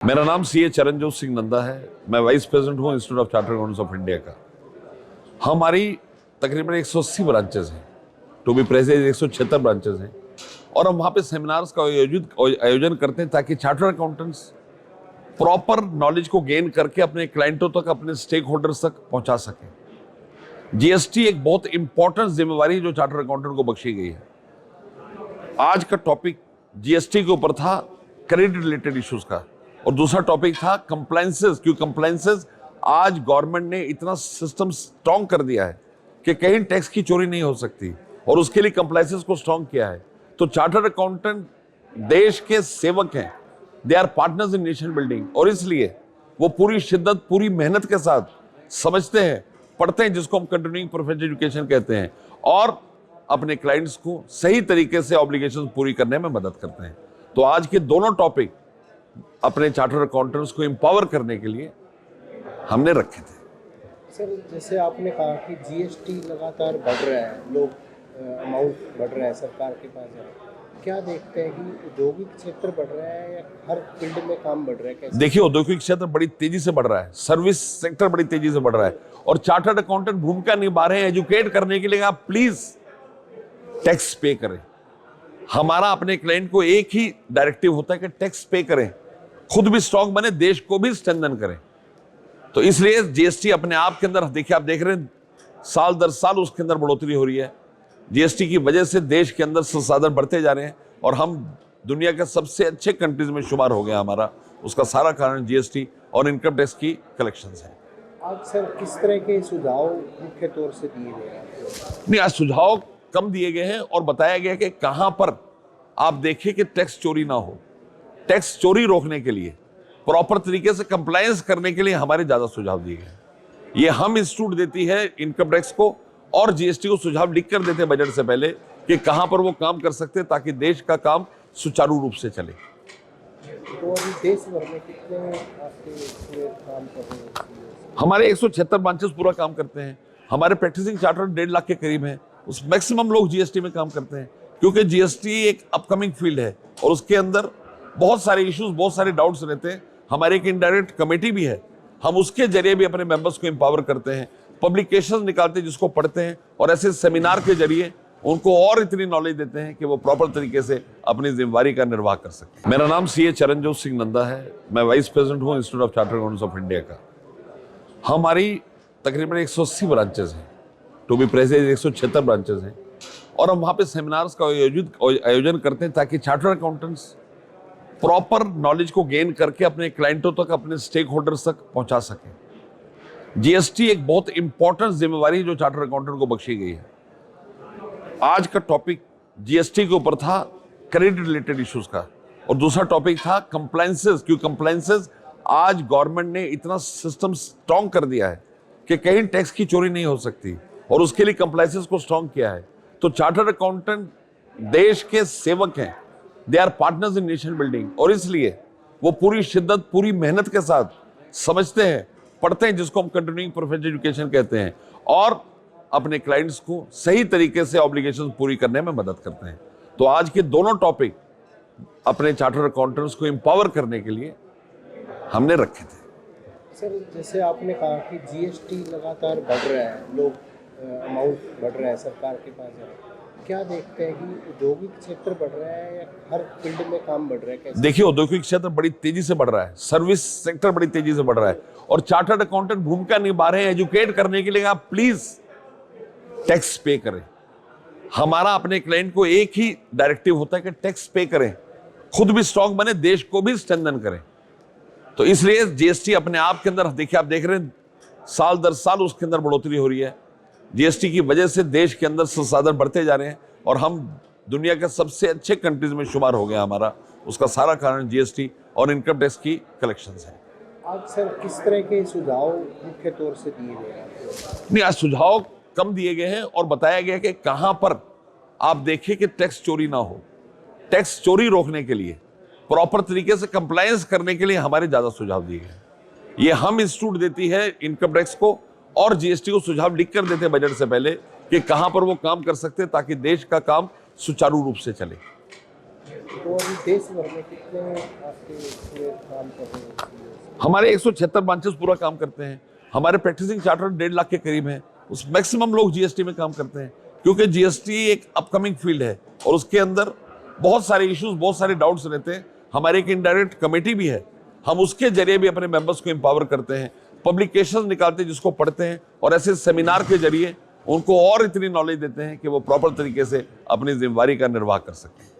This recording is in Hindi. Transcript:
मेरा नाम सीए चरणजोत सिंह नंदा है। मैं वाइस प्रेसिडेंट हूँ institute of chartered accountants of India का। हमारी तकरीबन 180 ब्रांचेस हैं, टू बी प्रेसाइज 176 ब्रांचेस हैं, और हम वहाँ पे सेमिनार्स का आयोजन करते हैं ताकि चार्टर्ड अकाउंटेंट्स प्रॉपर नॉलेज को गेन करके अपने क्लाइंटों तक, अपने स्टेक होल्डर्स तक पहुँचा सकें। जीएसटी एक बहुत इंपॉर्टेंट जिम्मेवारी है जो चार्टर्ड अकाउंटेंट को बख्शी गई है। आज का टॉपिक जीएसटी के ऊपर था, क्रेडिट रिलेटेड इश्यूज का, और दूसरा टॉपिक था कंप्लायंसेस। क्यों कंप्लायंसेस? आज गवर्नमेंट ने इतना सिस्टम स्ट्रॉन्ग कर दिया है कि कहीं टैक्स की चोरी नहीं हो सकती, और उसके लिए कंप्लायंसेस को स्ट्रॉन्ग किया है। तो चार्टर्ड अकाउंटेंट देश के सेवक हैं, they are partners in nation building, और इसलिए वो पूरी शिद्दत, पूरी मेहनत के साथ समझते हैं, पढ़ते हैं, जिसको हम कंटिन्यूइंग प्रोफेशनल एजुकेशन कहते हैं, और अपने क्लाइंट्स को सही तरीके से ऑब्लिगेशन पूरी करने में मदद करते हैं। तो आज के दोनों टॉपिक अपने चार्टर्ड अकाउंटेंट्स को एम्पावर करने के लिए हमने रखे थे। सर, जैसे आपने कहा कि जीएसटी लगातार बढ़ रहा है, लोग अमाउंट बढ़ रहा है, सरकार के पास है, क्या देखते हैं कि औद्योगिक क्षेत्र बढ़ रहा है या हर फील्ड में काम बढ़ रहा है? कैसे? देखिए, औद्योगिक क्षेत्र बड़ी तेजी से बढ़ रहा है, सर्विस सेक्टर बड़ी तेजी से बढ़ रहा है, और चार्टर्ड अकाउंटेंट भूमिका निभा रहे हैं एजुकेट करने के लिए। आप प्लीज टैक्स पे करें। हमारा अपने क्लाइंट को एक ही डायरेक्टिव होता है कि टैक्स पे करें, खुद भी स्ट्रॉन्ग बने, देश को भी स्ट्रेंथन करें। तो इसलिए जीएसटी अपने आप के अंदर, देखिए, आप देख रहे हैं साल दर साल उसके अंदर बढ़ोतरी हो रही है। जीएसटी की वजह से देश के अंदर संसाधन बढ़ते जा रहे हैं, और हम दुनिया के सबसे अच्छे कंट्रीज में शुमार हो गया हमारा। उसका सारा कारण जीएसटी और इनकम टैक्स की कलेक्शंस है। आज सर किस तरह के सुझाव मुख्य तौर से दिए गए हैं? नहीं, आज सुझाव कम दिए गए हैं और बताया गया कि कहां पर आप देखिए कि टैक्स चोरी ना हो। टैक्स चोरी रोकने के लिए, प्रॉपर तरीके से कंप्लायंस करने के लिए हमारे ज्यादा सुझाव दिए गए। ये हम इंस्टीट्यूट देती है इनकम टैक्स को और जीएसटी को सुझाव लिख कर देते हैं बजट से पहले कि कहां पर वो काम कर सकते हैं ताकि देश का काम सुचारू रूप से चले। तो अभी देश भर में कितने आपके पूरे काम कर रहे हैं? हमारे 176 ब्रांचेस पूरा काम करते हैं। हमारे प्रैक्टिसिंग चार्टर्ड 1.5 लाख के करीब हैं। उस मैक्सिमम लोग जीएसटी में काम करते हैं, क्योंकि जीएसटी एक अपकमिंग फील्ड है और उसके अंदर बहुत सारे इश्यूज, बहुत सारे डाउट्स रहते हैं। हमारे एक इनडायरेक्ट कमेटी भी है, हम उसके जरिए भी अपने मेंबर्स को एम्पावर करते हैं, पब्लिकेशंस निकालते हैं जिसको पढ़ते हैं, और ऐसे सेमिनार के जरिए उनको और इतनी नॉलेज देते हैं कि वो प्रॉपर तरीके से अपनी जिम्मेवारी का निर्वाह कर सकें। मेरा नाम सीए चरणजोत सिंह नंदा है। मैं वाइस प्रेसिडेंट हूँ institute of chartered accountants of India का। हमारी तकरीबन 180 ब्रांचेस हैं, टू बी प्रेसाइज 176 ब्रांचेस हैं, और हम वहाँ पे सेमिनार्स का आयोजन करते हैं ताकि चार्टर्ड अकाउंटेंट्स प्रॉपर नॉलेज को गेन करके अपने क्लाइंटों तक, अपने स्टेक होल्डर्स तक पहुंचा सकें। जीएसटी एक बहुत इंपॉर्टेंट जिम्मेवारी है जो चार्टर्ड अकाउंटेंट को बख्शी गई है। आज का टॉपिक जीएसटी के ऊपर था, क्रेडिट रिलेटेड इश्यूज का, और दूसरा टॉपिक था कंप्लायंसेस। क्यों कंप्लायंसेस? आज गवर्नमेंट ने इतना सिस्टम स्ट्रॉन्ग कर दिया है कि कहीं टैक्स की चोरी नहीं हो सकती, और उसके लिए कंप्लायंसेस को स्ट्रॉन्ग किया है। तो चार्टर्ड अकाउंटेंट देश के सेवक हैं, they are partners in nation building, और इसलिए वो पूरी शिद्दत, पूरी मेहनत के साथ समझते हैं, पढ़ते हैं, जिसको हम कंटिन्यूइंग प्रोफेशनल एजुकेशन कहते हैं, और अपने क्लाइंट्स को सही तरीके से ऑब्लिगेशन पूरी करने में मदद करते हैं। तो आज के दोनों टॉपिक अपने चार्टर्ड अकाउंटेंट्स को एम्पावर करने के लिए हमने रखे थे। सर, जैसे आपने कहा कि जीएसटी लगातार बढ़ रहा है, लोग अमाउंट बढ़ रहा है, सरकार के पास है, क्या देखते हैं कि औद्योगिक क्षेत्र बढ़ रहा है या हर फील्ड में काम बढ़ रहा है? कैसे? देखिए, औद्योगिक क्षेत्र बड़ी तेजी से बढ़ रहा है, सर्विस सेक्टर बड़ी तेजी से बढ़ रहा है, और चार्टर्ड अकाउंटेंट भूमिका निभा रहे हैं एजुकेट करने के लिए। आप प्लीज टैक्स पे करें। हमारा अपने क्लाइंट को एक ही डायरेक्टिव होता है कि टैक्स पे करें, खुद भी स्ट्रॉन्ग बने, देश को भी स्ट्रेंथन करें। तो इसलिए जीएसटी अपने आप के अंदर, देखिए, आप देख रहे हैं साल दर साल उसके अंदर बढ़ोतरी हो रही है। जीएसटी की वजह से देश के अंदर संसाधन बढ़ते जा रहे हैं, और हम दुनिया के सबसे अच्छे कंट्रीज में शुमार हो गया हमारा। उसका सारा कारण जीएसटी और इनकम टैक्स की कलेक्शंस है। आज सर किस तरह के सुझाव मुख्य तौर से दिए गए हैं? नहीं, आज सुझाव कम दिए गए हैं और बताया गया कि कहां पर आप देखिए कि टैक्स चोरी ना हो। टैक्स चोरी रोकने के लिए, प्रॉपर तरीके से कंप्लायंस करने के लिए हमारे ज्यादा सुझाव दिए गए। ये हम इंस्टीट्यूट देती है इनकम टैक्स को और जीएसटी को सुझाव लिख कर देते हैं बजट से पहले कि कहां पर वो काम कर सकते हैं ताकि देश का काम सुचारू रूप से चले। तो अभी देश भर में कितने आपके इसमें काम कर रहे हैं? हमारे 176 ब्रांचेस पूरा काम करते हैं। हमारे प्रैक्टिसिंग चार्टर 1.5 लाख के करीब हैं। उस मैक्सिमम लोग जीएसटी में काम करते हैं, क्योंकि जीएसटी एक अपकमिंग फील्ड है और उसके अंदर बहुत सारे इश्यूज, बहुत सारे डाउट्स रहते हैं। हमारे एक इनडायरेक्ट कमेटी भी है, हम उसके जरिए भी अपने मेंबर्स को एम्पावर करते हैं, पब्लिकेशंस निकालते हैं जिसको पढ़ते हैं, और ऐसे सेमिनार के जरिए उनको और इतनी नॉलेज देते हैं कि वो प्रॉपर तरीके से अपनी जिम्मेदारी का निर्वाह कर सकें।